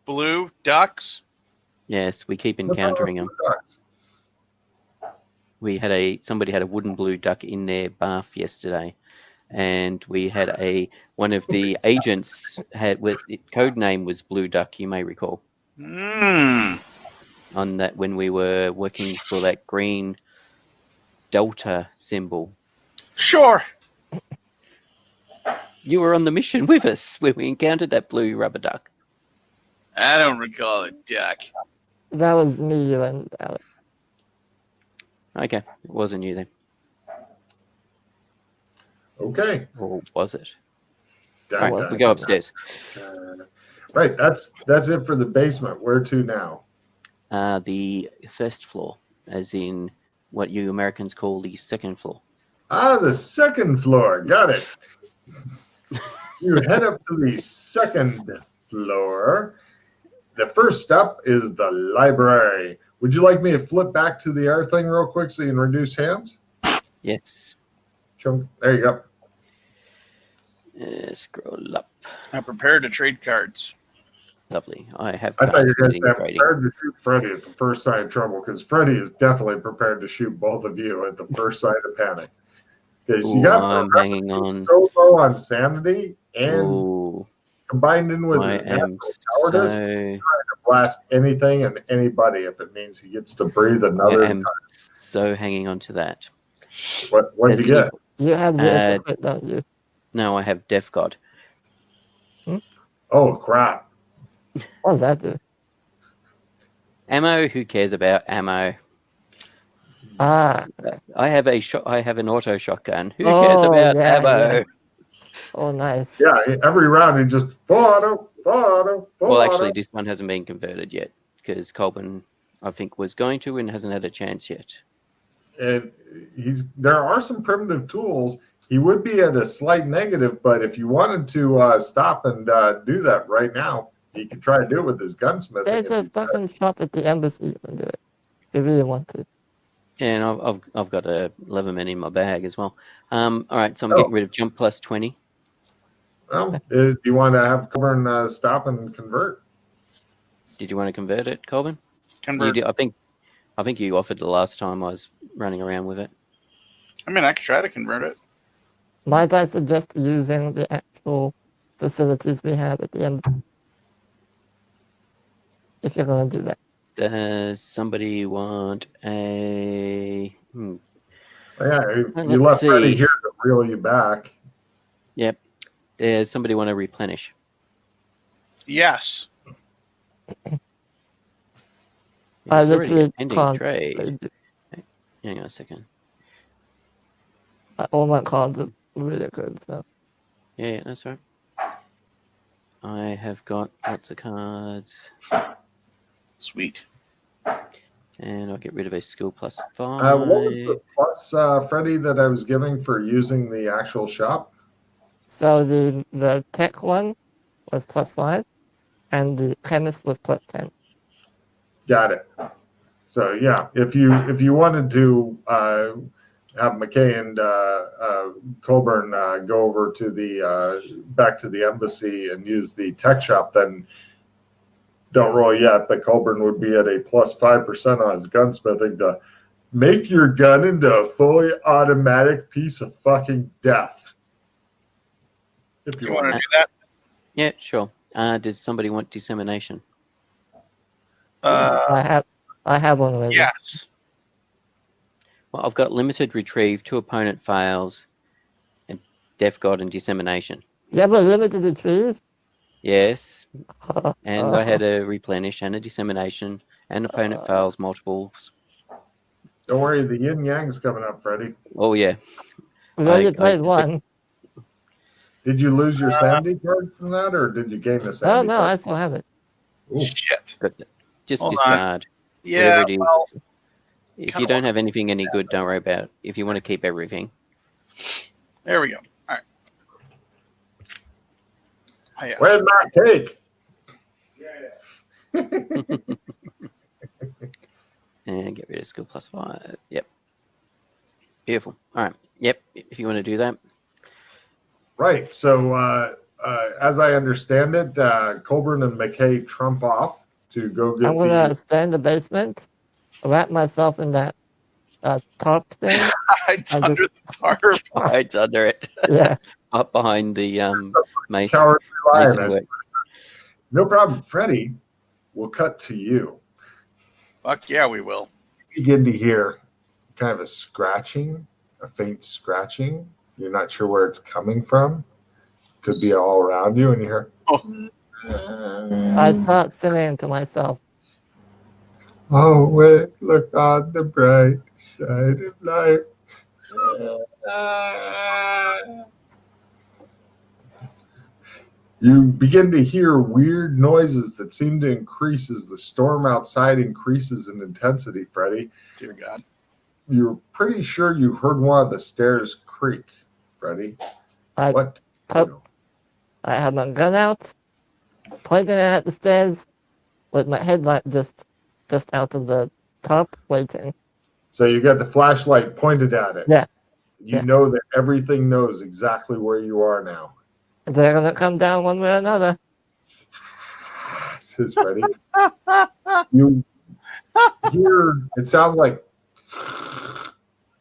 Blue ducks? Yes, we keep encountering them. Somebody had a wooden blue duck in their bath yesterday, and we had one of the agents code name was Blue Duck. You may recall. On that when we were working for that green Delta symbol. Sure. You were on the mission with us when we encountered that blue rubber duck. I don't recall a duck. That was me and Alex. Okay, it wasn't you then. Okay. Or was it? All right, we go upstairs. Right, that's it for the basement. Where to now? The first floor, as in what you Americans call the second floor. The second floor. Got it. You head up to the second floor. The first up is the library. Would you like me to flip back to the R thing real quick so you can reduce hands? Yes. There you go. Scroll up. I'm prepared to trade cards. Lovely. I thought you were going to say prepared to shoot Freddy at the first sign of trouble, because Freddy is definitely prepared to shoot both of you at the first sign of panic. Because you got I'm hanging on so low on sanity and combined in with his natural cowardice, trying to blast anything and anybody if it means he gets to breathe another time. So hanging on to that. What did you get? You have the equipment, don't you? No, I have Death God. Oh, crap. What does that do? Ammo, who cares about ammo? I have an auto shotgun. Who cares about ammo? Yeah. Oh, nice. Yeah, every round he just auto. Well, actually, this one hasn't been converted yet because Colburn, I think, was going to and hasn't had a chance yet. And there are some primitive tools. He would be at a slight negative, but if you wanted to stop and do that right now, he could try to do it with his gunsmith. There's a fucking shop at the embassy. You can do it if you really want to. Yeah, and I've got a Leatherman in my bag as well. All right, so I'm getting rid of jump plus 20. Well, do you want to have Colburn stop and convert? Did you want to convert it, Colburn? Convert. I think you offered the last time I was running around with it. I mean, I could try to convert it. Might I suggest using the actual facilities we have at the end? If you're going to do that. Does somebody want a... Yeah, you left Freddy here to reel you back. Yep. Does somebody want to replenish? Yes. I literally can't. Trade. Hang on a second. All my cards are really good, so. Yeah, that's right. I have got lots of cards. Sweet. And I'll get rid of a skill plus 5. What was the plus, Freddy, that I was giving for using the actual shop? So the tech one was plus 5, and the chemist was plus 10. Got it. So yeah, if you wanted to have McKay and Colburn go over to the back to the embassy and use the tech shop, then don't roll yet. But Colburn would be at a plus 5% on his gunsmithing to make your gun into a fully automatic piece of fucking death. If you want to do that? Yeah, sure. Does somebody want dissemination? I have one already. Yes. Well, I've got limited retrieve, 2 opponent fails, and Death God and dissemination. You have a limited retrieve? Yes. And I had a replenish and a dissemination, and opponent fails multiples. Don't worry, the yin yang's coming up, Freddy. Oh yeah. We only played one. Did you lose your sanity card from that, or did you gain the sanity no, card? I still have it. Ooh. Shit. Just Hold discard. On. Yeah, well, if you don't have anything any good, don't worry about it. If you want to keep everything. There we go. All right. Where's my cake? And get rid of skill plus 5. Yep. Beautiful. All right. Yep. If you want to do that. Right. So as I understand it, Colburn and McKay trump off to go get I'm gonna stay in the basement, wrap myself in that tarp thing. It's I under just- the tarp. Hides under it, Yeah. up behind the mason, Cowardly mason Lioness. work. No problem, Freddie. We'll cut to you. Fuck yeah, we will. You begin to hear kind of a scratching, a faint scratching. You're not sure where it's coming from. Could be all around you, and you hear. I start singing to myself. Always look on the bright side of life. You begin to hear weird noises that seem to increase as the storm outside increases in intensity, Freddie. Dear God. You're pretty sure you heard one of the stairs creak, Freddie. I What? I have my gun out, pointing it at the stairs, with my headlight just out of the tarp, waiting. So you got the flashlight pointed at it. Yeah. You Yeah. know that everything knows exactly where you are now. They're gonna come down one way or another. Says Freddie. You hear, it sounds like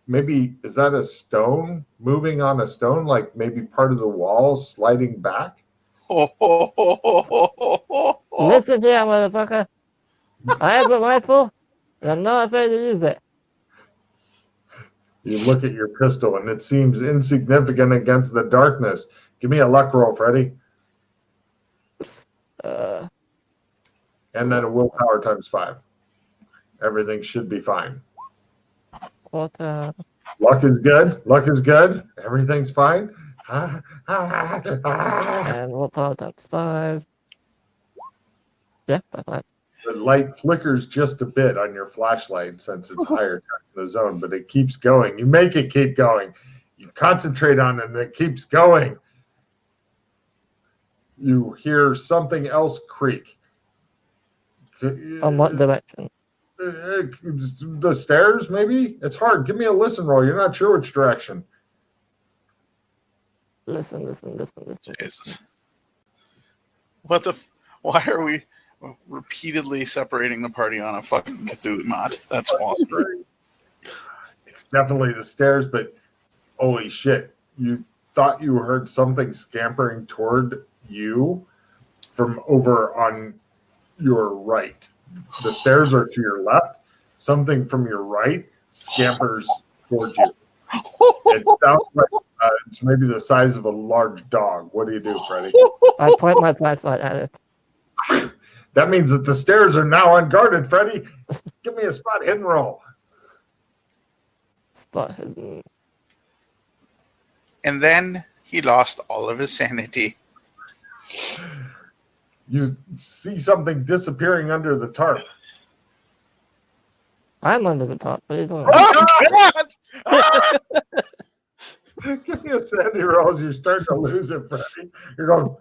maybe, is that a stone moving on a stone? Like maybe part of the wall sliding back? Listen here, motherfucker. I have a rifle, and I'm not afraid to use it. You look at your pistol and it seems insignificant against the darkness. Give me a luck roll, Freddie. Uh, And then a willpower times 5. Everything should be fine. what? Luck is good. Luck is good. Everything's fine. And what part? That's 5. Yeah, by 5. The light flickers just a bit on your flashlight since it's higher in the zone, but it keeps going. You make it keep going. You concentrate on it and it keeps going. You hear something else creak. From what direction? The stairs, maybe? It's hard. Give me a listen roll. You're not sure which direction. Listen. Jesus. What the? Why are we repeatedly separating the party on a fucking Cthulhu mod? That's awesome. It's definitely the stairs, but holy shit. You thought you heard something scampering toward you from over on your right. The stairs are to your left. Something from your right scampers toward you. It sounds like it's maybe the size of a large dog. What do you do, Freddie? I point my flashlight at it. That means that the stairs are now unguarded, Freddie. Give me a spot hidden roll. Spot hidden. And then he lost all of his sanity. You see something disappearing under the tarp. I'm under the top. What are you doing? Oh, God! Give me a sanity roll as you're starting to lose it, Freddie. You're going.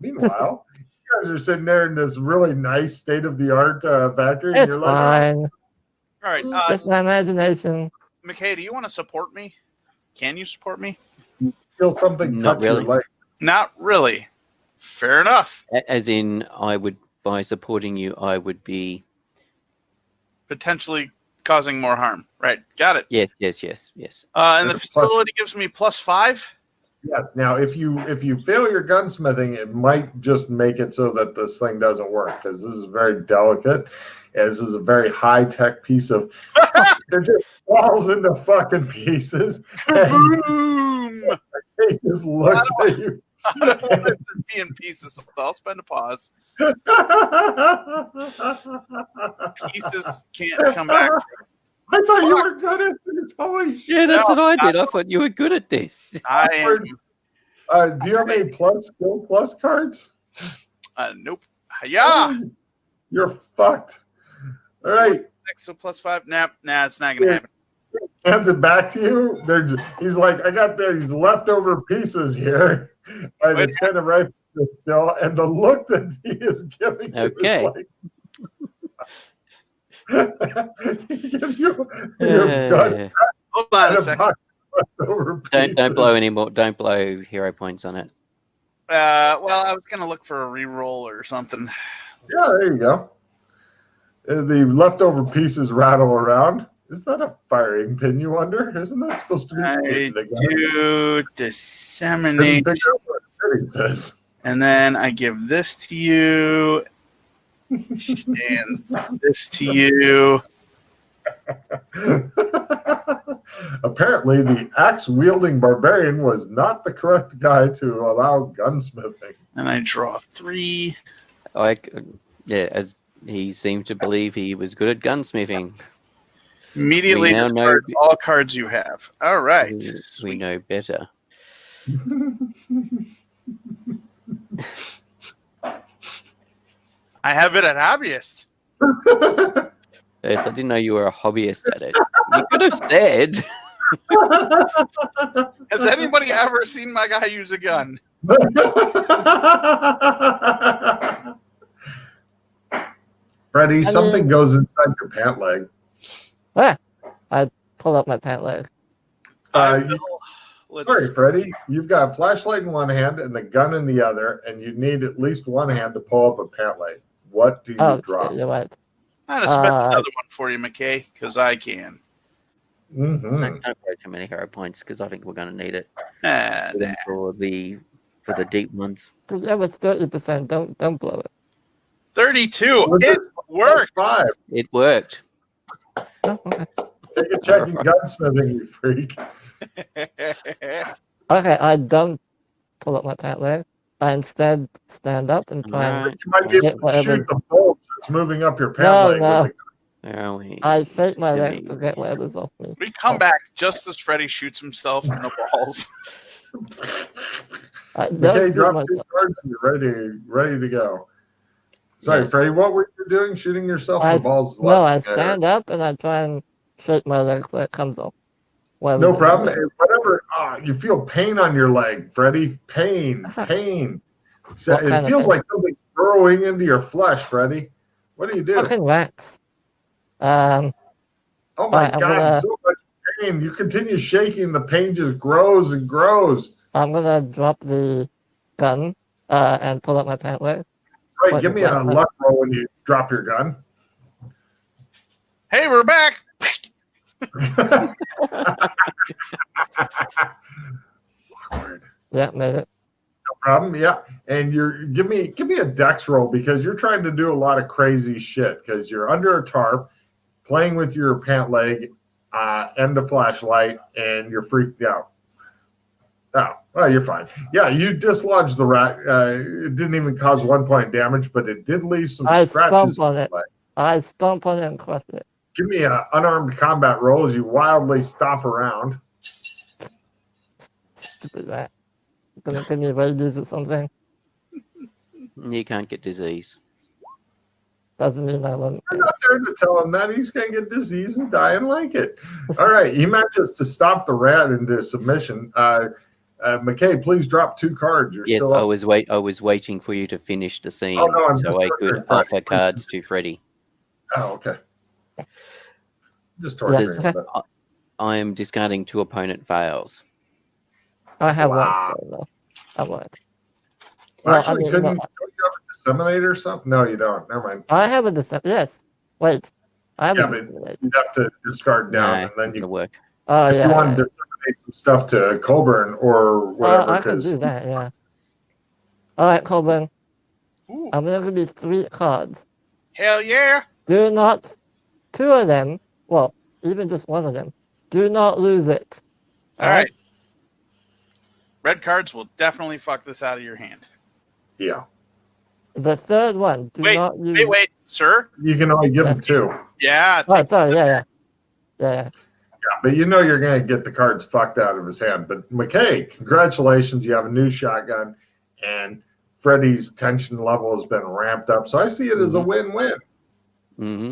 Meanwhile, you guys are sitting there in this really nice state-of-the-art factory. And It's you're like, fine. All right, Just my imagination. McKay, do you want to support me? Can you support me? feel something Not touch your really. leg. Not really. Fair enough. As in, I would, by supporting you, I would be. Potentially causing more harm. Right. Got it. Yes. And the facility gives me +5. Yes. Now, if you fail your gunsmithing, it might just make it so that this thing doesn't work because this is very delicate. And this is a very high-tech piece of. It just falls into fucking pieces. And Boom! it just looks at you. I don't want it to be in pieces, so I'll spend a pause. Pieces can't come back. I thought you were good at this. Holy shit. Yeah, that's No, what I did. I thought you were good at this. I am. Do you have any skill plus cards? Nope. Yeah. You're fucked. All right. 6 so +5. Nah, it's not gonna happen. Hands it back to you. He's like, I got these leftover pieces here. And Wait. it's kind of right still. And the look that he is giving you Okay. is like he gives you your gun Hold on and a a second. box leftover Don't pieces. blow any more. Don't blow hero points on it. Well, I was gonna look for a reroll or something. Yeah, there you go. The leftover pieces rattle around. Is that a firing pin, you wonder? Isn't that supposed to be I hitting the gun? do Couldn't disseminate, figure out what it says. and then I give this to you, and this to you. Apparently, the axe-wielding barbarian was not the correct guy to allow gunsmithing. And I draw 3. As he seemed to believe he was good at gunsmithing. Immediately We now discard know- all cards you have. All right. We Sweet. know better. I have it at hobbyist. Yes, I didn't know you were a hobbyist at it. You could have said. Has anybody ever seen my guy use a gun? Freddie, something goes inside your pant leg. I pull up my pant leg. Let's, Sorry, Freddie. You've got a flashlight in one hand and the gun in the other, and you need at least one hand to pull up a pant leg. What do you drop? You're right. I'm gonna spend another one for you, McKay, because I can. Mm-hmm. Don't play too many hero points because I think we're going to need it Nah. for the deep ones. That was 30%. Don't blow it. 32. It worked. 5. It worked. Oh, okay. Take a check in gunsmithing, you freak. Okay, I don't pull up my pant leg. I instead stand up and try and Alright. You might be able to whatever. shoot the bolt that's moving up your pant No, leg. no. With Where are we? I shake my Jimmy. leg to get whatever's off me. We come back just as Freddy shoots himself in the balls. I the... don't Okay, shoot drop myself. 2 cards and you're ready to go. Sorry, Yes. Freddie, what were you doing? Shooting yourself in the balls? No, I left? stand up and I try and shake my leg so it comes off. Whatever's No in my problem. leg. Whatever. You feel pain on your leg, Freddie. Pain. So What it kind of feels pain? like something burrowing into your flesh, Freddie. What do you do? Fucking rats. Oh my Alright, I'm God, gonna- so much pain. You continue shaking, the pain just grows and grows. I'm gonna drop the gun and pull up my pant leg. Right, What- give me a what- luck roll when you drop your gun. Hey, we're back. Awkward. Yeah, made it. No problem. Yeah, and give me a dex roll because you're trying to do a lot of crazy shit because you're under a tarp, playing with your pant leg, and the flashlight, and you're freaked out. Oh, well, you're fine. Yeah, you dislodged the rat. It didn't even cause 1 point damage, but it did leave some I scratches. stomp on it. Leg. I stomp on it and crush it. Give me an unarmed combat roll as you wildly stomp around. Stupid rat. Gonna give me rabies or something. You can't get disease. Doesn't mean I won't. I'm not there to tell him that he's going to get disease and die and like it. All right, he manages to stop the rat into submission. McKay, please drop 2 cards. You're Yes, still I up. was waiting for you to finish the scene Oh, no, I'm so just I torturing could Freddy. offer cards to Freddy. Oh, okay. Just torturing Yes. him. but- I am discarding 2 opponent fails. I have Wow. one. So no. I won't. Well, I Actually, mean, don't no. you have a disseminator or something? No, you don't. Never mind. I have a yes. Wait. I have Yeah, a but disseminate. you'd have to discard down, No, and then not you, gonna work. Oh if yeah. you want yeah. to disseminate some stuff to Colburn or whatever, I can because do that. Yeah. All right, Colburn. Ooh, I'm gonna give you 3 cards. hell yeah. Do not 2 of them. Well, even just 1 of them. Do not lose it. All right. Red cards will definitely fuck this out of your hand. yeah, The 3rd one. Do Wait, not use. wait, sir. you can only give him 2. Yeah, it's Right. Sorry. Yeah. Yeah. Yeah, but you know you're going to get the cards fucked out of his hand. But McKay, congratulations. You have a new shotgun, and Freddy's tension level has been ramped up. So I see it as a win-win. Mm-hmm.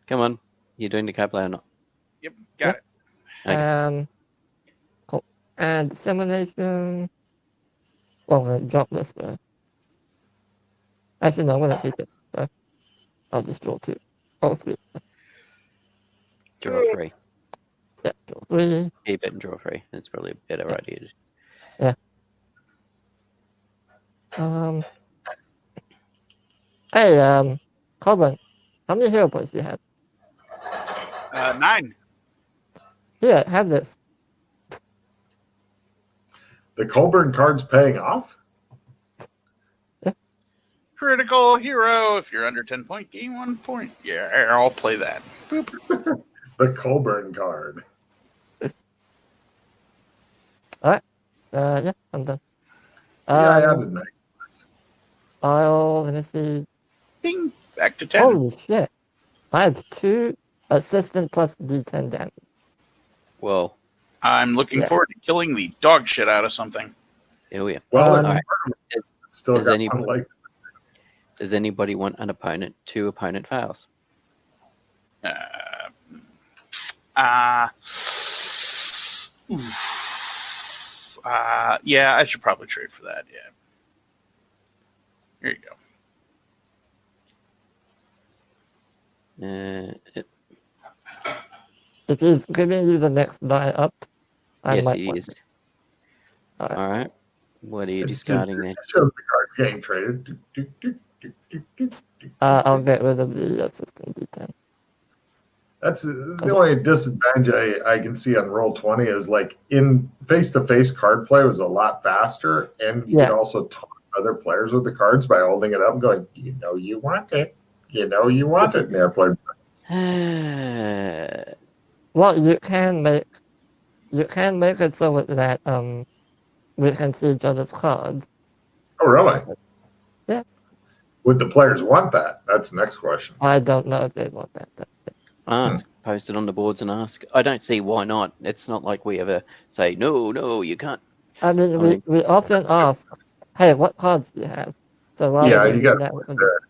Come on. You're doing the card play or not? Yep, got it. Okay. Cool. And dissemination. Well, I'm gonna drop this one. Actually, no, I'm gonna keep it. So I'll just draw 2. Oh, 3. Draw 3. Yeah, draw 3. Keep it and draw 3. That's probably a better idea. Hey, Colin, how many hero points do you have? 9. Here, have this. The Colburn card's paying off? Critical hero. If you're under 10 point, gain 1 point. Yeah, I'll play that. Boop. The Colburn card. Yeah, I'm done. Yeah, I added 9. Let me see. Ding. Back to 10. Holy shit. I have 2 assistant plus D10 damage. Well, I'm looking Yeah. forward to killing the dog shit out of something. here we are. Well, Um, All right. still Does got anybody- one like Does anybody want an opponent? 2 opponent fails. Yeah, I should probably trade for that. Yeah. Here you go. If he's giving you the next die up, I Yes, might he want is. it. All right. All right. What are you it discarding there? shows the card getting traded. Do, do, do, do, do, do, do. I'll get rid of the assistant D10. That's the only disadvantage I can see on Roll20 is like in face-to-face card play was a lot faster, and you Yeah. can also talk to other players with the cards by holding it up and going, you know you want it. You know you want it. And they're playing. Well, you can make it so that we can see each other's cards. Oh, really? Yeah. Would the players want that? That's the next question. I don't know if they want that. Ask. Post it on the boards and ask. I don't see why not. It's not like we ever say, no, you can't. I mean, I mean- we often ask, hey, what cards do you have? So rather Yeah, than you doing got that, we can there.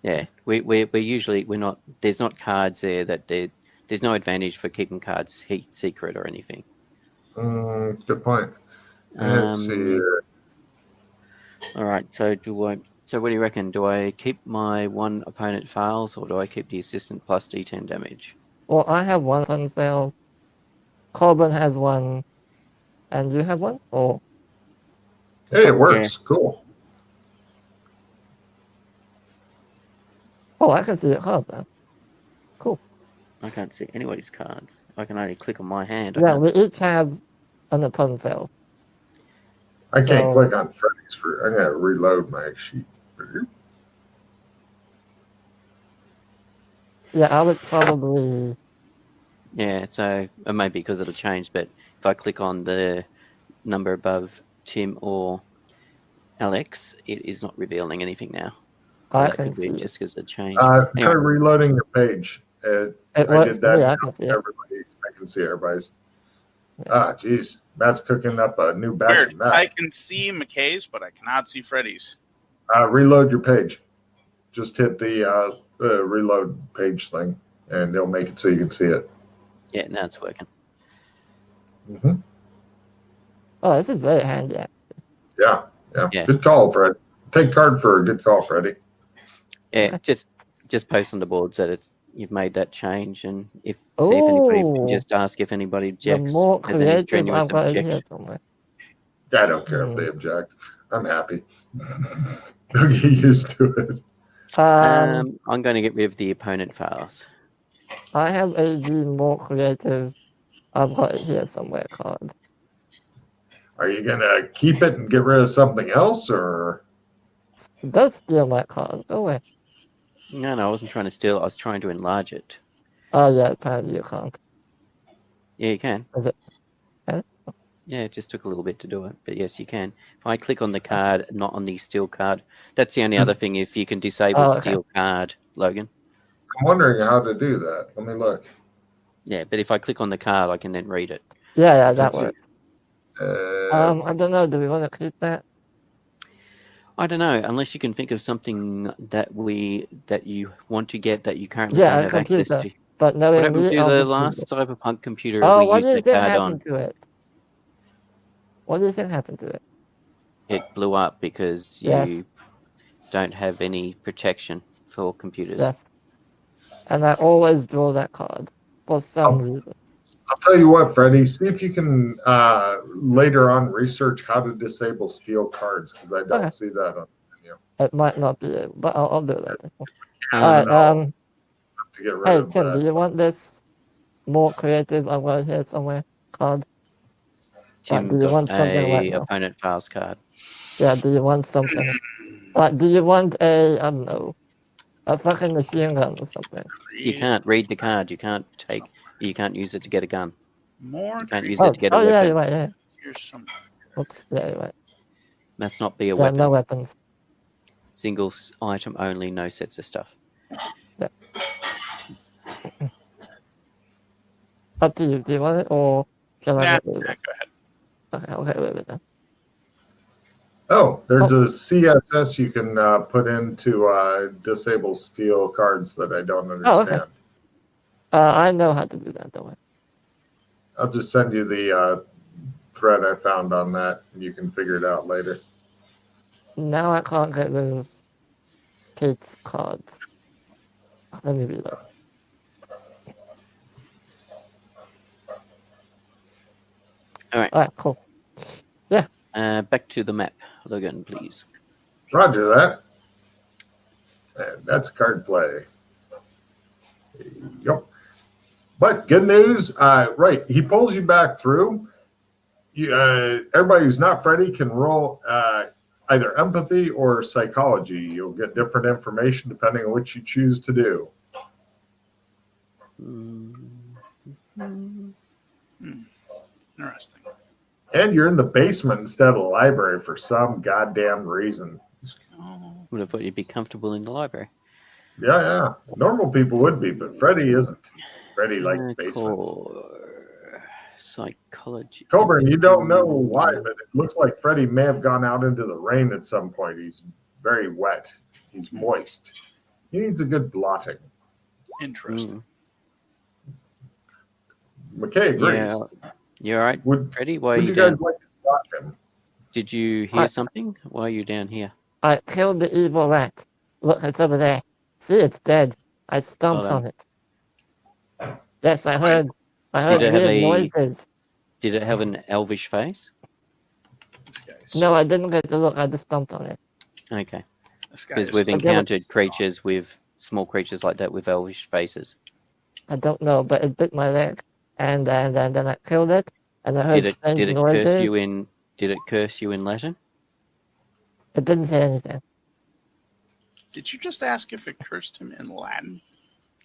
Yeah, we're usually not. There's not cards there that there's no advantage for keeping cards secret or anything. Good point. Let's see here. All right. So what do you reckon? Do I keep my 1 opponent fails, or do I keep the assistant plus D10 damage? Well, I have 1 fun fail. Colburn has 1, and you have 1. Or Hey, it works. Cool. I can see your cards now. I can't see anybody's cards. I can only click on my hand. Yeah, we each have an opponent fail. I can't So- click on Freddy's for. I'm gonna reload my sheet. Yeah, I would probably. Yeah, so it may be because it'll change, but if I click on the number above Tim or Alex, it is not revealing anything now. I That can could be see. just because it changed. Try Anyway. reloading your page. It I works did for me. that. I can see it. Everybody, I can see everybody's. Geez, Matt's cooking up a new batch Weird. of meth. I can see McKay's, but I cannot see Freddy's. Reload your page. Just hit the reload page thing, and it'll make it so you can see it. Yeah, now it's working. Mm-hmm. Oh, this is very handy. Yeah. Yeah. Good call, Fred. Take card for a good call, Freddie. Yeah, just post on the boards that you've made that change, and see if anybody Oh. just ask if anybody The objects. more Has any creative strenuous I've got in here objection. somewhere. I don't care if they object. I'm happy. They'll get used to it. I'm going to get rid of the opponent fails. I have a more creative. I've got it here somewhere card. Are you gonna keep it and get rid of something else, or? Don't steal my card. Go away. No, I wasn't trying to steal it. I was trying to enlarge it. Oh yeah, apparently you can't. Yeah, you can. Is it? Can? Yeah, it just took a little bit to do it, but yes, you can. If I click on the card, not on the steal card, that's the only other thing. If you can disable Oh, okay. steal card, Logan. I'm wondering how to do that. Let me look. Yeah, but if I click on the card, I can then read it. Yeah, that Let's see. works. Uh, I don't know. Do we want to keep that? I don't know, unless you can think of something that you want to get that you currently Yeah, don't a have access computer. to. But no, What happened to the last Cyberpunk computer we what used do you the think card happened on? to it? What do you think happened to it? It blew up because Yes. you don't have any protection for computers. Yes. And I always draw that card for some reason. I'll tell you what, Freddie. See if you can later on research how to disable steel cards, because I don't Okay. see that on the menu. It might not be able, but I'll do it later. Um, Alright, no. To get rid hey, of Tim, that. do you want this more creative? I've got it here somewhere. Card. Tim do you got want something a right now? opponent files card. Yeah, do you want something? Do you want a, I don't know, a fucking machine gun or something? You can't read the card. You can't use it to get a gun. More You can't use Oh, it to get a oh yeah, weapon. you're right, yeah. Here's some. Oops, yeah, you're right. Must not be a Yeah, weapon. no weapons. Single item only, no sets of stuff. Up to you. Do you want it or shall I Nah, get rid of go it? ahead. Okay, I'll get rid of it then. Oh, there's a CSS you can put into disable steel cards that I don't Oh, okay. understand. I know how to do that, don't worry. I'll just send you the thread I found on that, and you can figure it out later. Now I can't get rid of Kate's cards. Let me reload. Alright, cool. Back to the map, Logan, please. Roger that. And that's card play. Yep. But good news, right? He pulls you back through. Everybody who's not Freddy can roll either empathy or psychology. You'll get different information depending on what you choose to do. Interesting. And you're in the basement instead of the library for some goddamn reason. Oh, Would have thought you'd be comfortable in the library. Yeah. Normal people would be, but Freddy isn't. Freddy likes basements. Psychology. Coburn, you don't know why, but it looks like Freddy may have gone out into the rain at some point. He's very wet. He's moist. He needs a good blotting. interesting. McKay agrees. Yeah. You all right, Would Freddie? Why are you you guys down? like to blot him? Did you hear something? Why are you down here? I killed the evil rat. Look, it's over there. See, it's dead. I stomped Hold on. on it. Yes, I heard Did it have weird a- noises. Did it have an elvish face? This guy's. No, I didn't get to look. I just stomped on it. Okay. This guy Because is. we've I never- encountered creatures with small creatures like that with elvish faces. I don't know, but it bit my leg, and then I killed it, and I heard Did strange it noises. curse you in? Did it curse you in Latin? It didn't say anything. Did you just ask if it cursed him in Latin?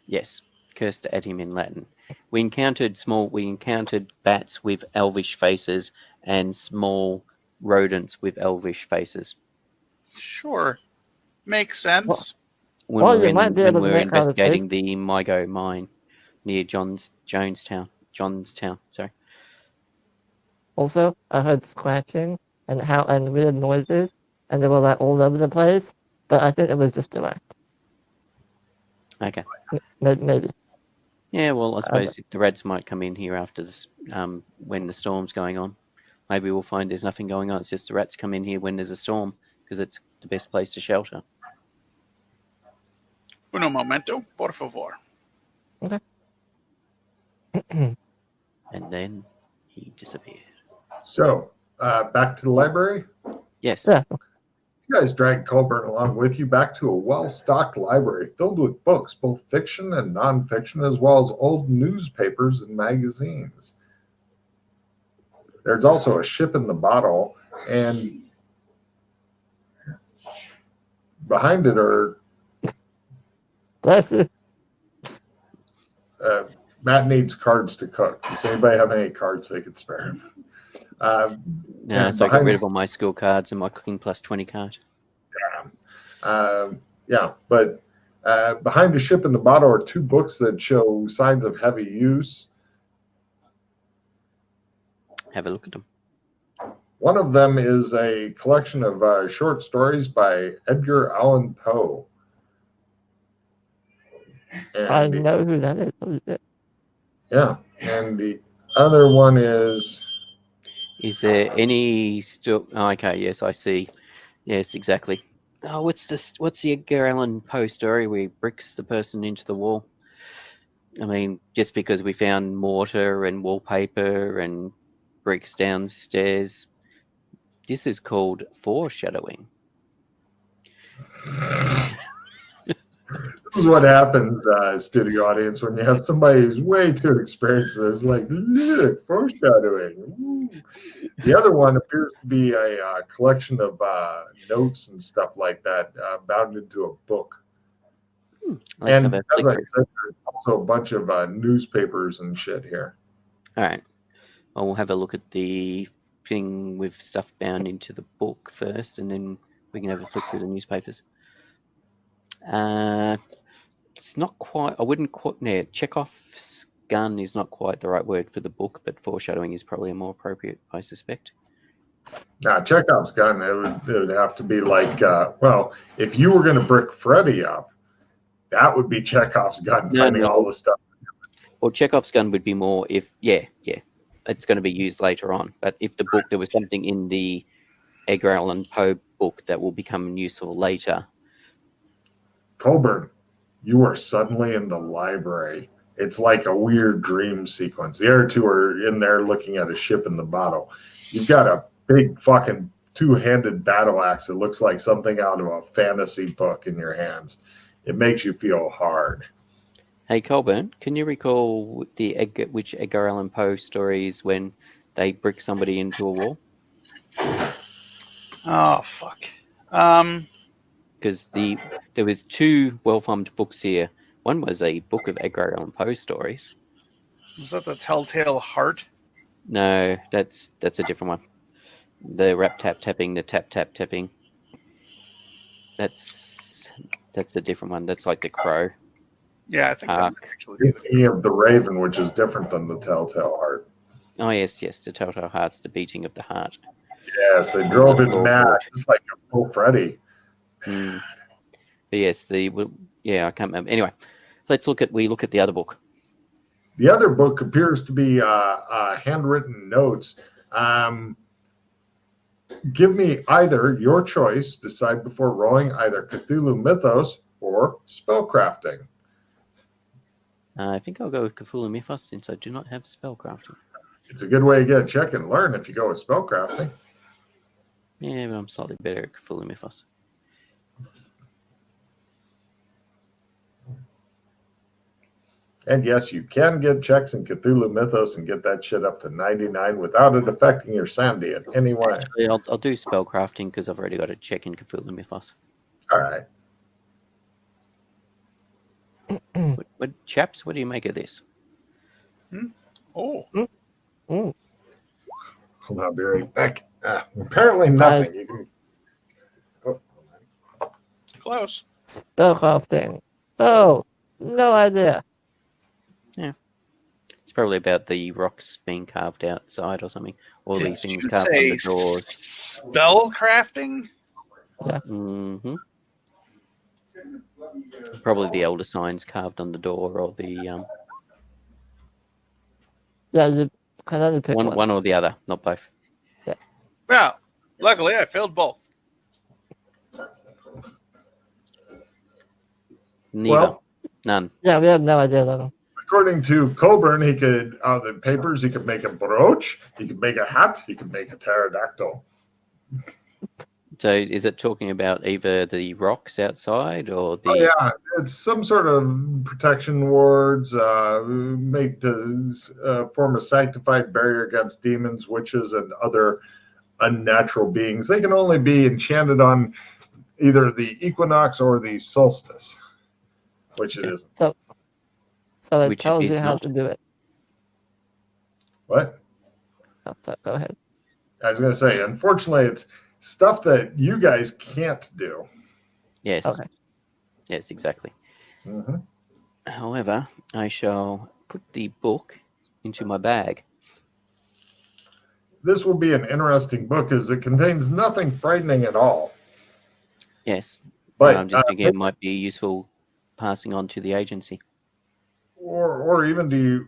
Yes, cursed at him in Latin. We encountered bats with elvish faces and small rodents with elvish fases. Sure. Makes sense. When Well, we're, you might be when able to we're make out a investigating the Mygo mine near Jonestown. Sorry. Also, I heard scratching and weird noises, and they were like all over the place. But I think it was just a rat. Okay. Maybe. Yeah, well, I suppose the rats might come in here after this, when the storm's going on. Maybe we'll find there's nothing going on. It's just the rats come in here when there's a storm because it's the best place to shelter. Uno momento, por favor. Okay. And then he disappeared. So, back to the library. Yes. Yeah. You guys drag Colburn along with you back to a well-stocked library filled with books, both fiction and nonfiction, as well as old newspapers and magazines. There's also a ship in the bottle, and behind it are Bless you. Matt needs cards to cook. Does anybody have any cards they could spare him? No, so I got rid of all my skill cards and my cooking plus 20 card. But behind the ship in the bottle are two books that show signs of heavy use. Have a look at them. One of them is a collection of short stories by Edgar Allan Poe. I know who that is. Holy shit. Yeah, and the other one is Is there any still? Oh, okay, yes, I see. Yes, exactly. Oh, what's this? What's the Edgar Allan Poe story where he bricks the person into the wall? I mean, just because we found mortar and wallpaper and bricks downstairs, this is called foreshadowing. This is what happens, studio audience, when you have somebody who's way too experienced. It's like, look, foreshadowing. Ooh. The other one appears to be a collection of notes and stuff like that, bound into a book. Let's And have a as flick I through. said, there's also a bunch of newspapers and shit here. All right. Well, we'll have a look at the thing with stuff bound into the book first, and then we can have a flick through the newspapers. It's not quite. I wouldn't quite. Yeah, Chekhov's gun is not quite the right word for the book, but foreshadowing is probably a more appropriate, I suspect. Now, Chekhov's gun, it would have to be like, well, if you were going to brick Freddy up, that would be Chekhov's gun, finding all the stuff. Well, Chekhov's gun would be more if, yeah, it's going to be used later on. But if the book, there was something in the Edgar Allan Poe book that will become useful later. Colburn, you are suddenly in the library. It's like a weird dream sequence. The other two are in there looking at a ship in the bottle. You've got a big fucking two-handed battle axe that looks like something out of a fantasy book in your hands. It makes you feel hard. Hey, Colburn, can you recall which Edgar Allan Poe stories when they brick somebody into a wall? Oh, fuck. Because there was two well-thumbed books here. One was a book of Edgar Allan Poe stories. Was that the Telltale Heart? No, that's a different one. The rap tap tapping, the tap tap tapping. That's a different one. That's like the Crow. Yeah, I think that might actually be You're thinking of the Raven, which is different than the Telltale Heart. Oh yes, the Telltale Heart's the beating of the heart. Yes, they drove him mad, just like a full Freddy. But yes, I can't remember. Anyway, we look at the other book. The other book appears to be handwritten notes. Give me either your choice. Decide before rolling either Cthulhu Mythos or Spellcrafting. I think I'll go with Cthulhu Mythos since I do not have spellcrafting. It's a good way to get a check and learn if you go with Spellcrafting. Yeah, but I'm slightly better at Cthulhu Mythos. And yes, you can get checks in Cthulhu Mythos and get that shit up to 99 without it affecting your sanity in any way. Actually, I'll do spellcrafting because I've already got a check in Cthulhu Mythos. All right. Chaps, what do you make of this? Oh. Mm. Hold on, I'll be right back. Apparently nothing. You can... Close. Spellcrafting. Oh, no idea. It's probably about the rocks being carved outside or something. Or Did the things you carved on say the doors. Spell crafting? Mm-hmm. Probably the elder signs carved on the door or the Yeah, you can only pick one. one or the other, not both. Well, luckily I failed both. Neither. Well, None. Yeah, we have no idea though. according to Coburn, he could, out of the papers, he could make a brooch, he could make a hat, he could make a pterodactyl. So is it talking about either the rocks outside or the... Oh, yeah, it's some sort of protection wards, made to form a sanctified barrier against demons, witches, and other unnatural beings. They can only be enchanted on either the equinox or the solstice, which it isn't. So it Which tells is you how not. to do it. What? Oh, so go ahead. I was going to say, unfortunately, it's stuff that you guys can't do. Yes. Okay. Yes, exactly. Mm-hmm. However, I shall put the book into my bag. This will be an interesting book as it contains nothing frightening at all. Yes. But I'm just thinking it might be useful passing on to the agency. or even to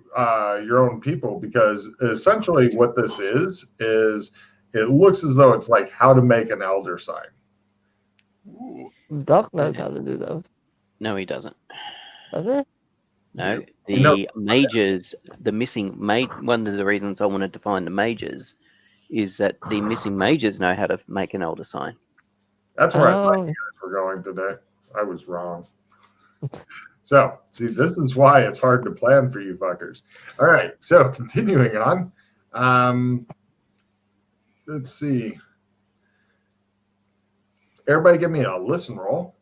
your own people, because essentially what this is it looks as though it's like how to make an elder sign. Ooh. Doc knows how to do those. No, he doesn't. Does it? No, You know- the mages, the missing one of the reasons I wanted to find the mages is that the missing mages know how to make an elder sign. That's where I thought Oh, you guys were going today. I was wrong. So, see, this is why it's hard to plan for you fuckers. All right, so continuing on. Let's see. Everybody give me a listen roll.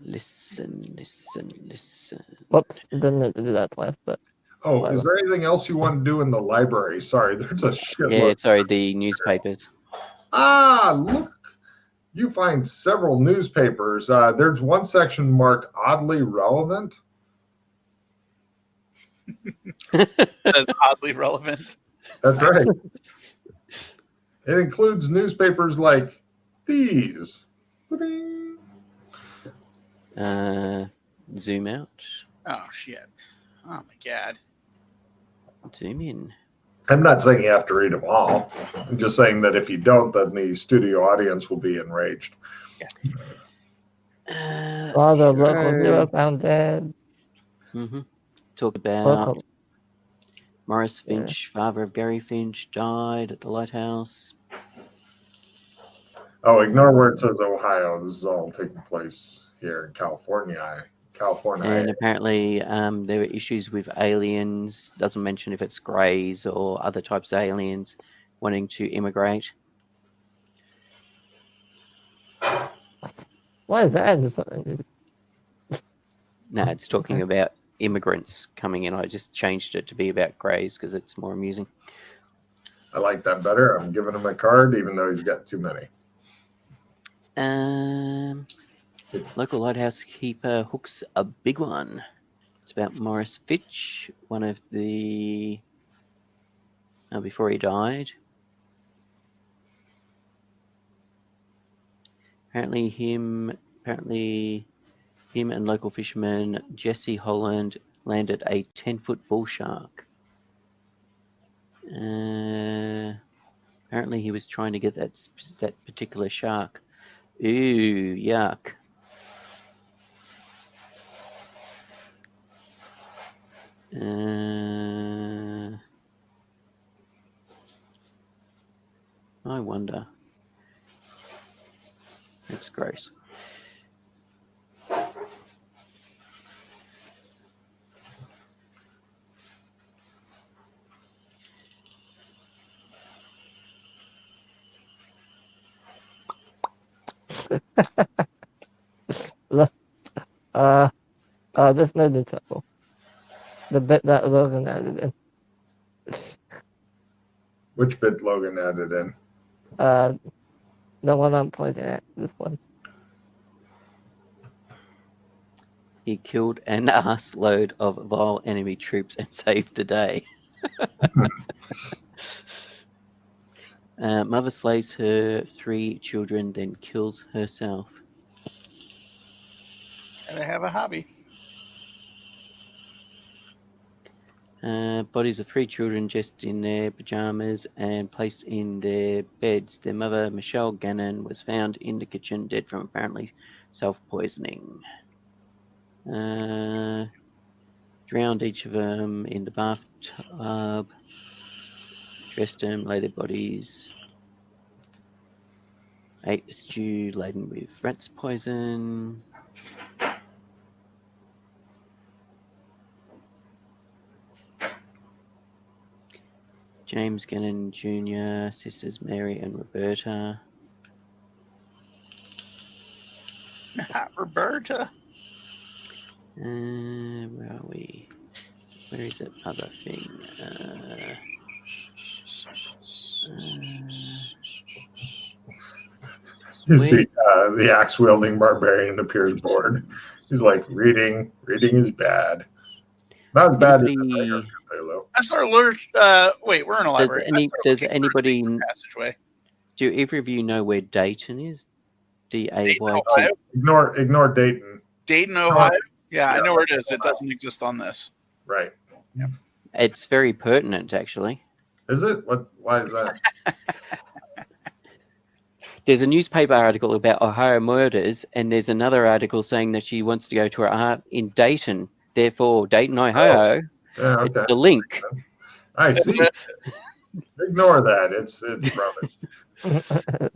Listen, listen, listen. whoops! Didn't need to do that twice, but Oh, is there anything else you want to do in the library? Sorry, there's a shitload. Yeah, sorry, the newspapers. Ah, look. You find several newspapers. There's one section marked oddly relevant. That's oddly relevant. That's right. It includes newspapers like these. Zoom out, Oh shit! Oh my god! zoom in. I'm not saying you have to read them all. I'm just saying that if you don't, then the studio audience will be enraged. father of local sure. hero found dead. Talk about Local. Morris Yeah. Finch, father of Gary Finch, died at the lighthouse. Oh, ignore where it says Ohio. This is all taking place here in California. And apparently there were issues with aliens. Doesn't mention if it's greys or other types of aliens wanting to immigrate. Why is that into something? No, it's talking about immigrants coming in. I just changed it to be about greys because it's more amusing. I like that better. I'm giving him a card, even though he's got too many. Local lighthouse keeper hooks a big one. It's about Morris Fitch, one of the before he died. Apparently him and local fisherman Jesse Holland landed a 10-foot bull shark. Apparently he was trying to get that particular shark. Ooh, yuck. I wonder. That's gross. This made me chuckle. The bit that Logan added in. Which bit Logan added in? The one I'm pointing at. This one. He killed an ass load of vile enemy troops and saved the day. Mother slays her 3 children, then kills herself. Gotta have a hobby. Bodies of 3 children dressed in their pajamas and placed in their beds. Their mother, Michelle Gannon, was found in the kitchen, dead from apparently self-poisoning. Drowned each of them in the bathtub. Dressed them, laid their bodies. Ate a stew laden with rat's poison. James Gannon Jr., sisters Mary and Roberta. Roberta. Where are we? Where is that other thing? You see the axe-wielding barbarian appears bored. He's like, reading is bad. Not as bad as the regular Cthulhu. I start lurch. Wait, we're in a library. Does anybody? Passageway. Do either of you know where Dayton is? Dayton, DAYT. Ohio? Ignore Dayton. Dayton, Ohio. Yeah, I know where it is. It doesn't exist on this. Right. It's very pertinent, actually. Is it? Why is that? there's a newspaper article about Ohio murders, and there's another article saying that she wants to go to her aunt in Dayton. Therefore, Dayton, Ohio. Yeah, It's okay. the link. I see. Ignore that. It's rubbish.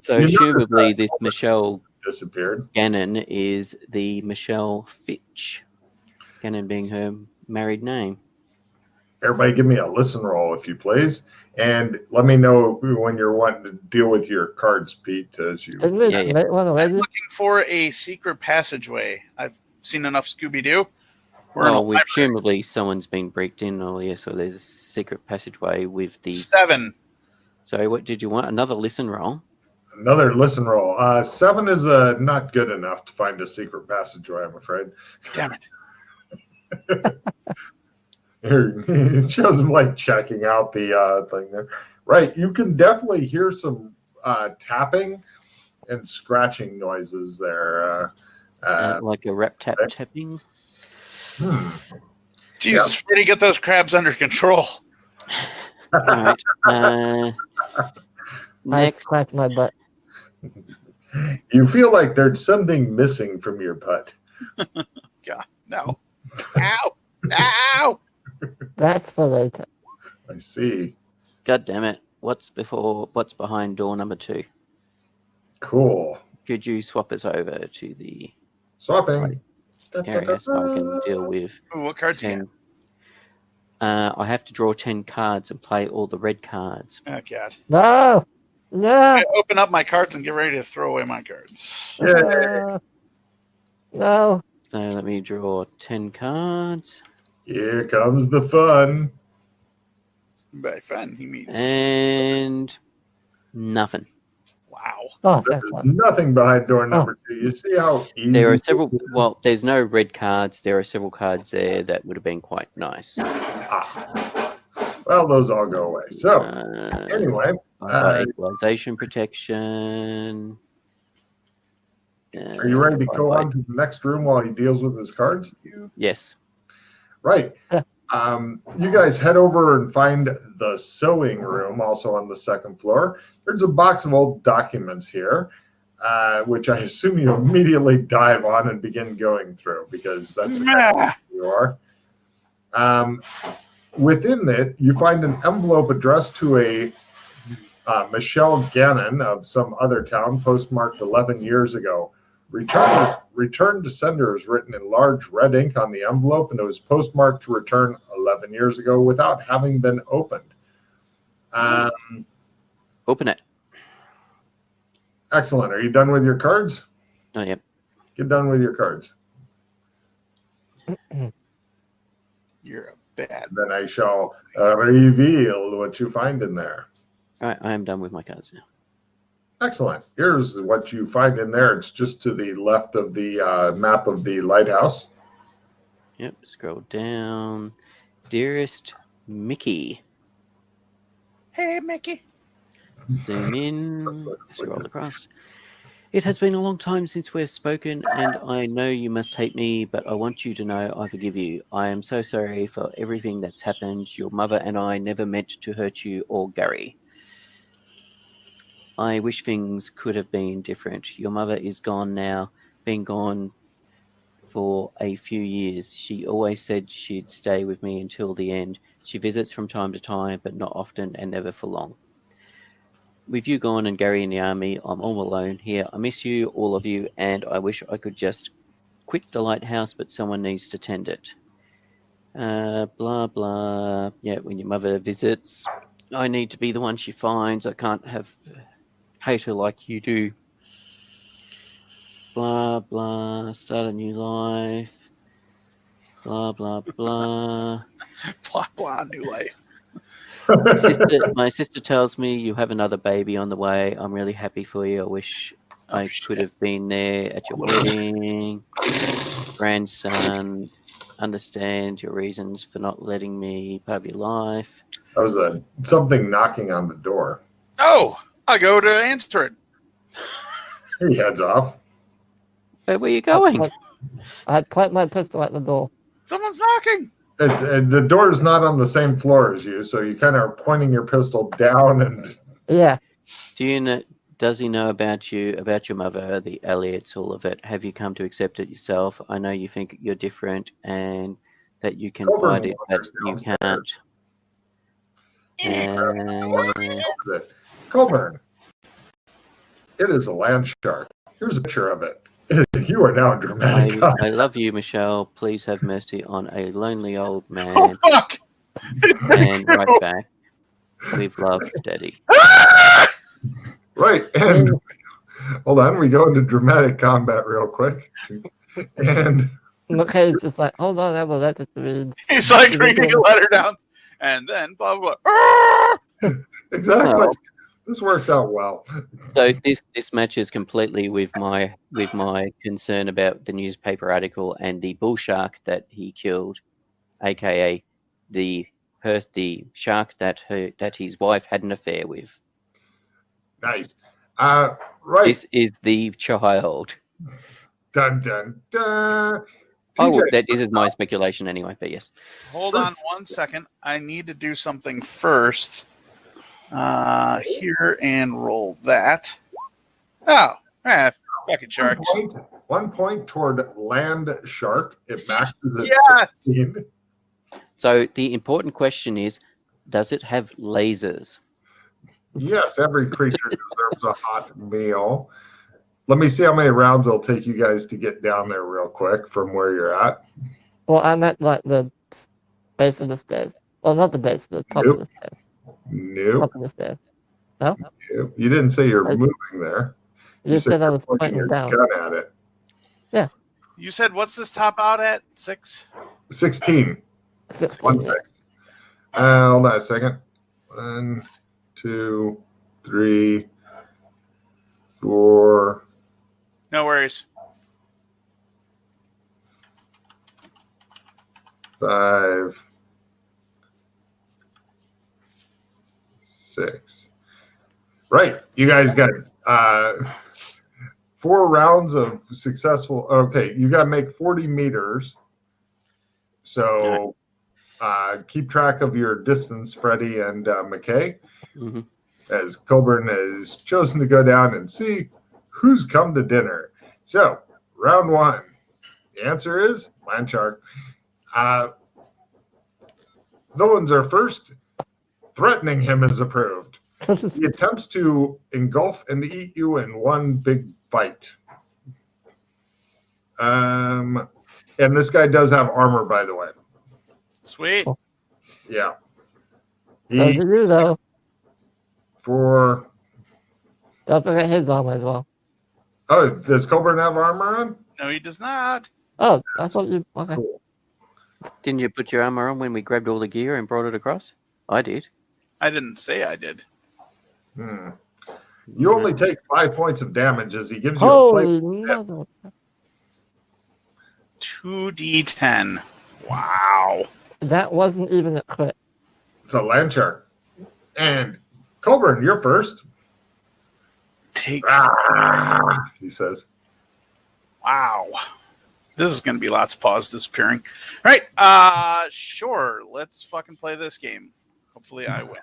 So You notice assumably, that this Michelle disappeared. Gannon is the Michelle Fitch. Gannon being her married name. Everybody give me a listen roll, if you please. And let me know when you're wanting to deal with your cards, Pete, as you... Isn't it Yeah. late one already? Looking for a secret passageway. I've seen enough Scooby-Doo. We're in a Oh, library. presumably someone's been breaked in. Oh, yeah, so there's a secret passageway with the... 7. So what did you want? Another listen roll? Another listen roll. 7 is not good enough to find a secret passageway, I'm afraid. Damn it. Here, it shows him like checking out the thing there. Right, you can definitely hear some tapping and scratching noises there. Like a rap tapping? Jesus, Freddy, get those crabs under control. All right. I Next. scratched my butt. You feel like there's something missing from your butt. God, no. Ow! Ow! That's for later. I see. God damn it. What's behind door number 2? Cool. Could you swap us over to the Swapping. area so I can deal with Ooh, what cards you 10? I have to draw 10 cards and play all the red cards. got? Oh, God. No! No! I open up my cards and get ready to throw away my cards. No! No! So let me draw 10 cards. Here comes the fun. By fun, he means. And nothing. Wow. Oh, There's that's one. nothing behind door number 2. You see how easy There are this several, is? well, there's no red cards. There are several cards there that would have been quite nice. Well, those all go away. So, anyway, Equalization protection. are you ready to go on to the next room while he deals with his cards? Yes. Right. You guys head over and find the sewing room, also on the second floor. There's a box of old documents here, which I assume you immediately dive on and begin going through, because that's the kind of you are. Within it, you find an envelope addressed to a Michelle Gannon of some other town, postmarked 11 years ago. Return to sender is written in large red ink on the envelope, and it was postmarked to return 11 years ago without having been opened. Open it. Excellent. Are you done with your cards? Oh, yep. Get done with your cards. You're a bad. Then I shall reveal what you find in there. All right, I am done with my cards now. Excellent. Here's what you find in there. It's just to the left of the map of the lighthouse. Yep, scroll down. Dearest Mickey. Hey, Mickey. Zoom in, scroll across. It has been a long time since we've spoken, and I know you must hate me, but I want you to know I forgive you. I am so sorry for everything that's happened. Your mother and I never meant to hurt you or Gary. I wish things could have been different. Your mother is gone now, been gone for a few years. She always said she'd stay with me until the end. She visits from time to time, but not often and never for long. With you gone and Gary in the army, I'm all alone here. I miss you, all of you, and I wish I could just quit the lighthouse, but someone needs to tend it. Blah, blah. Yeah, when your mother visits, I need to be the one she finds. I can't hate her like you do. Blah, blah. Start a new life. Blah, blah, blah. Blah, blah, new life. My sister tells me you have another baby on the way. I'm really happy for you. I wish I could have been there at your wedding. Grandson, understand your reasons for not letting me part of your life. That was something knocking on the door. Oh, I go to answer it. He heads off. Where are you going? I point my pistol at the door. Someone's knocking. The door is not on the same floor as you, so you kind of are pointing your pistol down and... Yeah. Do Does he know about you, about your mother, the Elliots, all of it? Have you come to accept it yourself? I know you think you're different and that you can Coburn fight it, but you downstairs. can't. Coburn, it is a land shark. Here's a picture of it. You are now in dramatic. I love you, Michelle. Please have mercy on a lonely old Oh man. fuck! And right back. We've loved Daddy. Right, and hold on, we go into dramatic combat real quick. And McKay's just like, hold on, I have a letter to read. He's like reading a letter down, and then blah blah. Blah. exactly, Oh. this works out well. So this matches completely with my concern about the newspaper article and the bull shark that he killed, aka the shark that his wife had an affair with. Nice. Right. This is the child. Dun dun dun. Oh, TJ, this is my speculation anyway, but yes. Hold on 1 second. I need to do something first. Here and roll that. Oh, fucking sharks. 1 point toward land shark. It maxes at Yes! 16. So the important question is, does it have lasers? Yes, every creature deserves a hot meal. Let me see how many rounds it'll take you guys to get down there real quick from where you're at. Well, I'm at like the base of the stairs. Well, not the base, the top of the stairs. Nope. Top of the stairs. No? Nope. You didn't say you're moving there. You said I you're was pointing your down. gun at it. You said what's this top out at? 6? 16. 16. 1 Yeah. 6. Hold on a second. 1, 2, 3, 4. No worries. 5, 6. Right. You guys got 4 rounds of successful. Okay. You got to make 40 meters. So keep track of your distance, Freddie and McKay, Mm-hmm. as Coburn has chosen to go down and see who's come to dinner. So, round 1. The answer is land shark. Villains are first. Threatening him is approved. He attempts to engulf and eat you in one big bite. And this guy does have armor, by the way. Sweet. Yeah. So He, do you, though. for Don't forget his armor as well. oh, does Coburn have armor on? No, he does not. Oh, I thought you. Okay. Cool. Didn't you put your armor on when we grabbed all the gear and brought it across? I did. I didn't say I did. You only take 5 points of damage as he gives you a Holy plate. mother. 2d10. Wow. That wasn't even a crit. It's a land shark. And Coburn, you're first. Take. He says. Wow. This is going to be lots of paws disappearing. All right. Sure. Let's fucking play this game. Hopefully I win.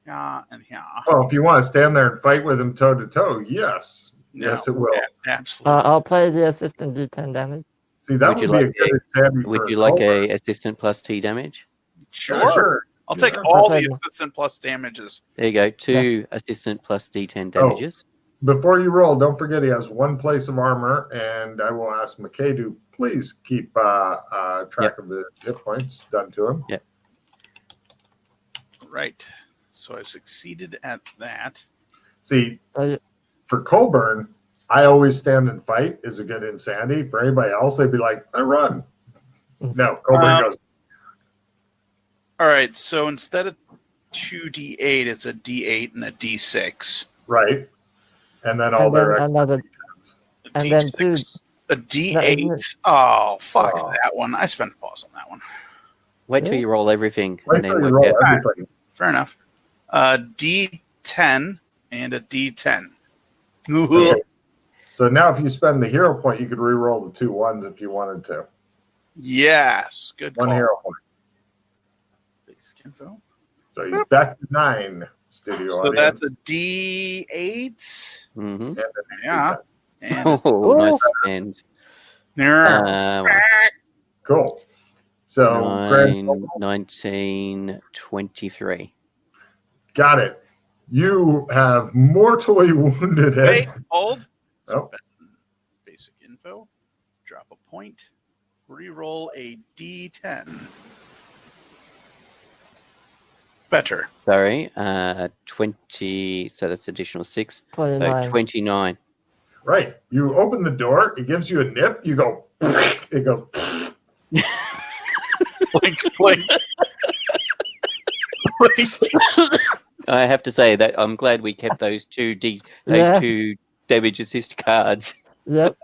Yeah, and yeah. Oh, if you want to stand there and fight with him toe to toe, yes. No, Yes, it will. Absolutely. I'll play the assistant D10 damage. See, that Would you would be like a good example. Would you like a assistant plus T damage? Sure. I'll take Yeah. all I'll the take assistant plus damages. There you go. 2 assistant plus D10 damages. Before you roll, don't forget he has 1 place of armor, and I will ask McKay to please keep track of the hit points done to him. Yep. Right. So I succeeded at that. See, So, for Coburn, I always stand and fight is a good insanity. For anybody else, they'd be like, I run. No, Coburn goes. All right. So instead of 2d8, it's a d8 and a d6. Right. And then all and their then another. A And then two. A d8. Oh, fuck that one. I spent pause on that one. Wait till you roll everything Wait and till then you work roll out. everything. Fair enough. D10 and a d10. Okay. So now if you spend the hero point, you could re-roll the 2 1s if you wanted to. Yes. Good 1 call. hero point. Basic info. So he's back to 9. studio So audience. that's a D8. Mm-hmm. And a Yeah. D10. And Oh, nice spend. Cool. So, grand 19, 23. got it. You have mortally wounded wait, Ed. hold. Oh. Basic info. Drop a point. Reroll a D10. Better. Sorry, 20. So that's additional 6. 29. So 29. Right. You open the door. It gives you a nip. You go. It goes. Blink, blink. Blink. I have to say that I'm glad we kept those two Yeah. two damage assist cards. Yep.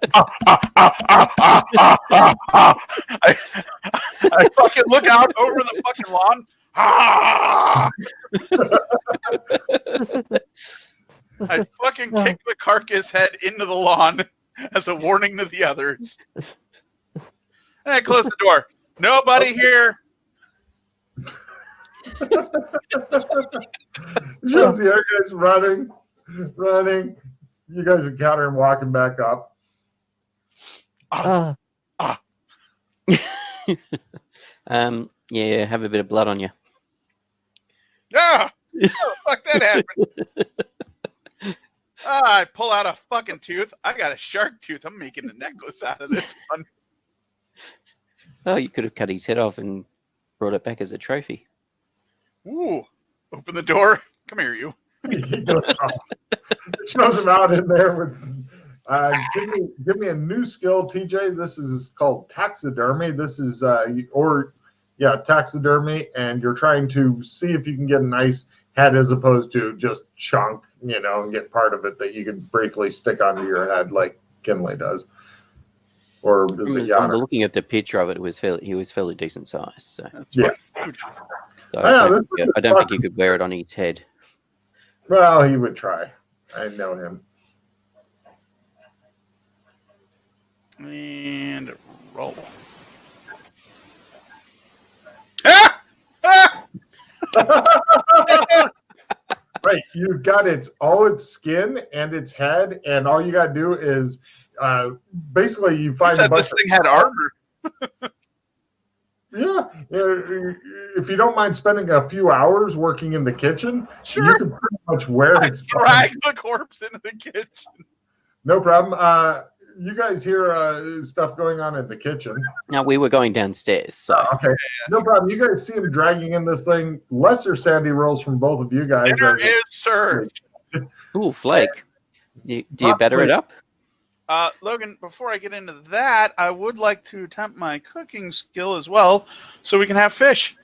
I fucking look out over the fucking lawn. I fucking kick the carcass head into the lawn as a warning to the others. And I close the door. Nobody here. Shows the other guys running. You guys encounter him walking back up. Yeah, have a bit of blood on you. Ah! Oh, fuck that happened. I pull out a fucking tooth. I got a shark tooth. I'm making a necklace out of this one. Oh, you could have cut his head off and brought it back as a trophy. Ooh. Open the door. Come here, you. He goes off. It shows him out in there with. Give me a new skill, TJ. This is called taxidermy. This is taxidermy, and you're trying to see if you can get a nice head as opposed to just chunk, and get part of it that you can briefly stick onto your head like Kinley does. Or is it From Yana? looking at the picture of it, he was fairly decent size. So, That's Yeah. huge. so Yeah, I don't think you could wear it on his head. Well, he would try. I know him. And roll. Ah! Ah! Right, you've got its skin and its head, and all you got to do is basically you find You said this thing had armor. Yeah, if you don't mind spending a few hours working in the kitchen, Sure. you can pretty much wear its Drag the corpse into the kitchen. No problem. You guys hear stuff going on in the kitchen. No, we were going downstairs. So Okay, no problem. You guys see him dragging in this thing. Lesser sandy rolls from both of you guys. Dinner is served. ooh, Flake. Do you batter it up? Logan, before I get into that, I would like to attempt my cooking skill as well, so we can have fish.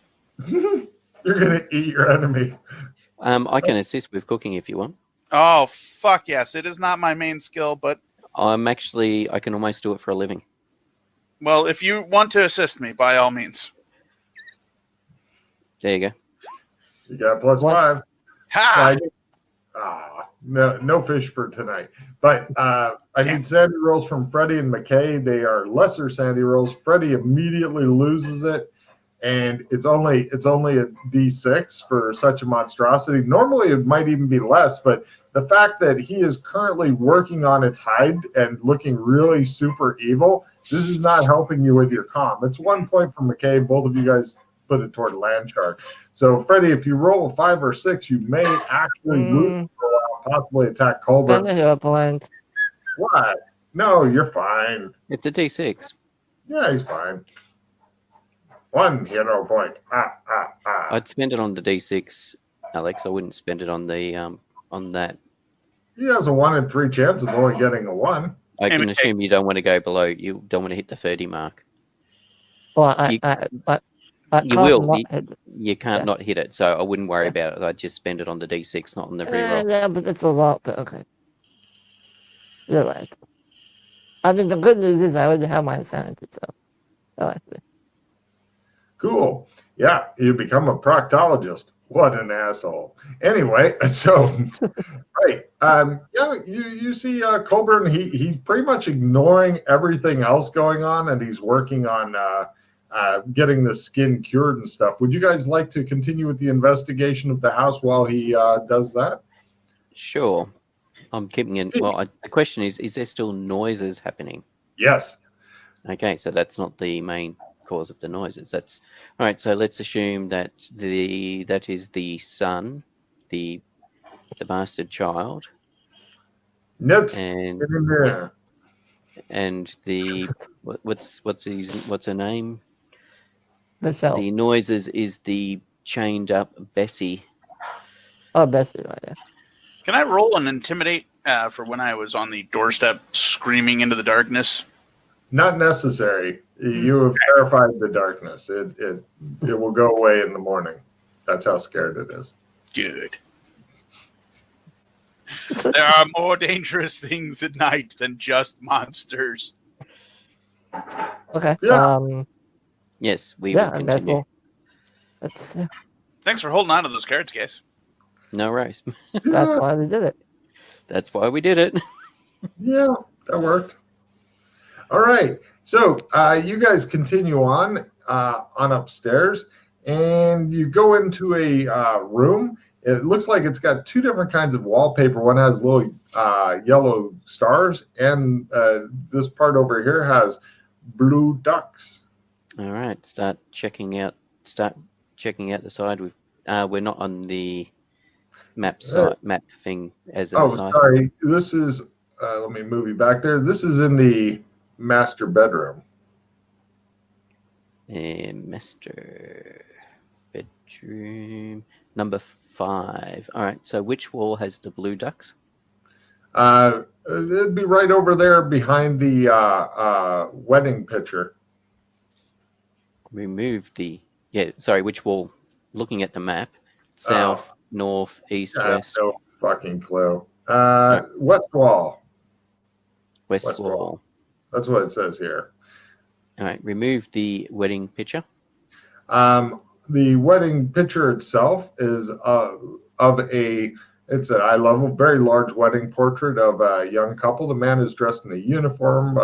You're gonna eat your enemy. I can assist with cooking if you want. Oh, fuck yes. It is not my main skill, but, I can almost do it for a living. well, if you want to assist me, by all means. There you go. You got plus What? 5. Ha! No fish for tonight. But I need sandy rolls from Freddie and McKay. They are lesser sandy rolls. Freddie immediately loses it, and it's only a D6 for such a monstrosity. Normally it might even be less, but the fact that he is currently working on its hide and looking really super evil, this is not helping you with your comm. It's 1 point from McKay. Both of you guys put it toward land shark. So Freddie, if you roll a 5 or 6, you may actually lose for a while, possibly attack Colbert. Then you're blind. What? No, you're fine. It's a D6. Yeah, he's fine. 1 hero point. I'd spend it on the D6, Alex. I wouldn't spend it on the on that. He has a 1 in 3 chance of only getting a 1. I can McKay. assume you don't want to go below. You don't want to hit the 30 mark. Well, You- I You can't will. not hit- You can't Yeah. not hit it, so I wouldn't worry about it. I'd just spend it on the D6, not on the reroll. Yeah, but it's a lot. But okay. You're right. I mean, the good news is I already have my sanity, so. I like it. Cool. Yeah, you become a proctologist. What an asshole. Anyway, so right. You see Colburn, he's pretty much ignoring everything else going on, and he's working on getting the skin cured and stuff. Would you guys like to continue with the investigation of the house while he does that? Sure. I'm keeping it. Well, the question is there still noises happening? Yes. Okay, so that's not the main cause of the noises. That's all right. So let's assume that that is the son, the bastard child, Net. and Yeah. and the what's her name? Michelle. The noises is the chained up Bessie. Oh, Bessie, right there. Can I roll an intimidate for when I was on the doorstep screaming into the darkness? Not necessary. You have terrified the darkness. It will go away in the morning. That's how scared it is. Good. There are more dangerous things at night than just monsters. Okay. Yeah. Yes, we Yeah, will and that's continue. all. That's Thanks for holding on to those cards, guys. No worries. that's why we did it. That's why we did it. Yeah, that worked. All right. So you guys continue on upstairs, and you go into a room. It looks like it's got two different kinds of wallpaper. One has little yellow stars, and this part over here has blue ducks. All right, start checking out the side. We're not on the map thing as an aside. Sorry. This is. Let me move you back there. This is in the master bedroom. Master bedroom number 5. All right. So which wall has the blue ducks? It'd be right over there behind the wedding picture. Remove the Sorry, which wall? Looking at the map, south, north, east, west. No fucking clue. West wall. West wall. That's what it says here. All right. Remove the wedding picture. The wedding picture itself is it's an eye level, very large wedding portrait of a young couple. The man is dressed in a uniform.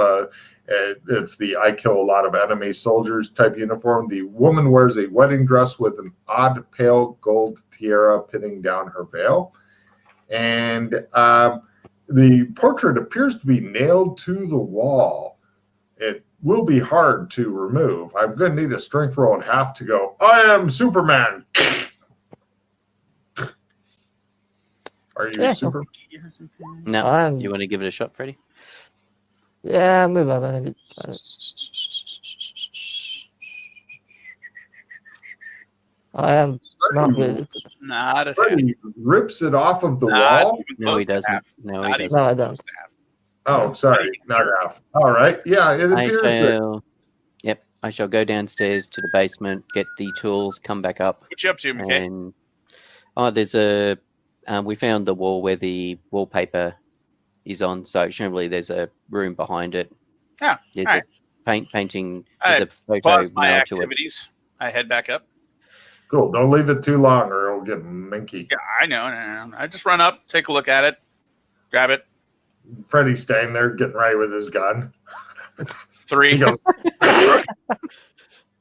It's the I kill a lot of enemy soldiers type uniform. The woman wears a wedding dress with an odd pale gold tiara pinning down her veil. And the portrait appears to be nailed to the wall. It will be hard to remove. I'm going to need a strength roll and half to go, I am Superman. Are you Superman? No. You want to give it a shot, Freddie? Yeah, move on. Maybe. I am not really. Not a Freddie rips it off of the wall. No, he doesn't. No, he doesn't. No, I don't. Oh, sorry, not half. All right, yeah, it appears that. Yep, I shall go downstairs to the basement, get the tools, come back up. What you up to, McKay? And there's a. We found the wall where the wallpaper is on, so generally there's a room behind it. Yeah, there's all right. Painting. I There's a photo pause my nailed to it. activities. I head back up. Cool. Don't leave it too long, or it'll get minky. Yeah, I know. No. I just run up, take a look at it, grab it. Freddie's staying there, getting ready with his gun. 3. He goes,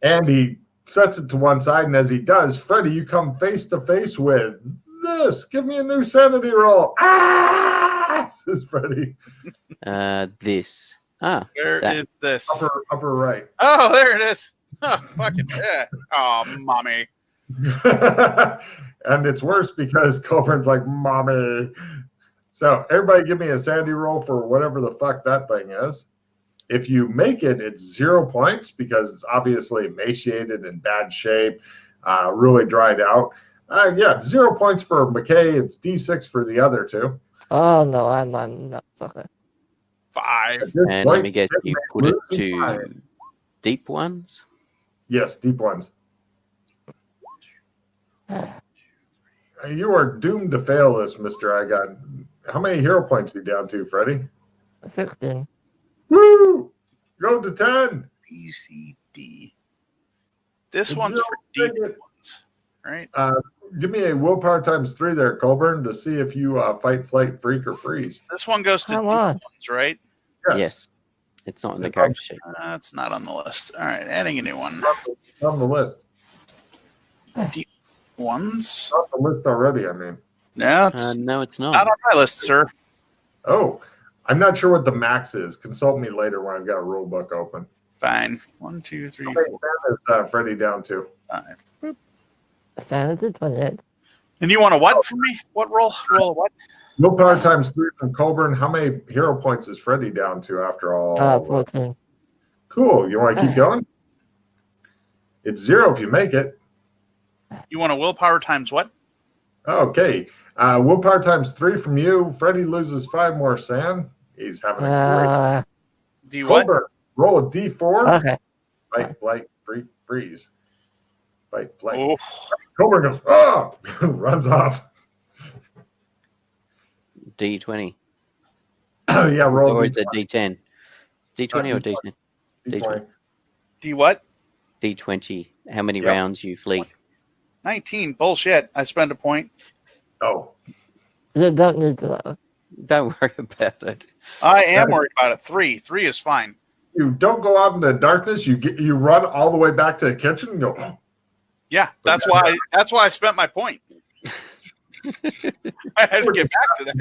and he sets it to one side, and as he does, Freddie, you come face to face with this. Give me a new sanity roll. Ah! Says Freddie. This. Where that. is this? Upper right. Oh, there it is. Oh, fucking yeah. Oh, mommy. And it's worse because Coburn's like, mommy. So everybody give me a sanity roll for whatever the fuck that thing is. If you make it, it's 0 points because it's obviously emaciated, in bad shape, really dried out. 0 points for McKay. It's D6 for the other two. Oh no, I'm not fucking. 5. And let me guess, you put it to deep ones? Yes, deep ones. You are doomed to fail this, Mr. I got. How many hero points are you down to, Freddie? 16. Woo! Go to 10. B, C, D. This Did one's you for deep take it? ones, right? Give me a willpower times 3 there, Coburn, to see if you fight, flight, freak, or freeze. This one goes to Come deep on. ones, right? Yes. It's not in the It's character sheet. It's not on the list. All right, adding a new one. It's on the list. Ones? It's on the list already, I mean. No, it's No, it's not not. on my list, sir. Oh, I'm not sure what the max is. Consult me later when I've got a rule book open. Fine. 1, 2, 3, How 4, many Sam is Freddy down to? 5. Boop. Sanity 28. And you want a what from me? What roll? Roll a what? Willpower times 3 from Colburn. How many hero points is Freddy down to after all? 14. Cool. You want to keep going? It's 0 if you make it. You want a willpower times what? Okay. Willpower times 3 from you. Freddy loses 5 more sand. He's having a Do you great. what? Colburn, roll a d4. Okay. Fight, flight, freeze. Fight, flight. Oh, Colburn goes, oh! Runs off. D20. Yeah, roll Or a is it D10? D20 or D10? d20. D what? D20. How many Yep. rounds you flee? 19. Bullshit. I spend a point. Oh, You don't need to know. Don't worry about it. I am worried about it. 3. 3 is fine. you don't go out in the darkness. You run all the way back to the kitchen and go, oh. Yeah, that's why I spent my point. I had to get back to that.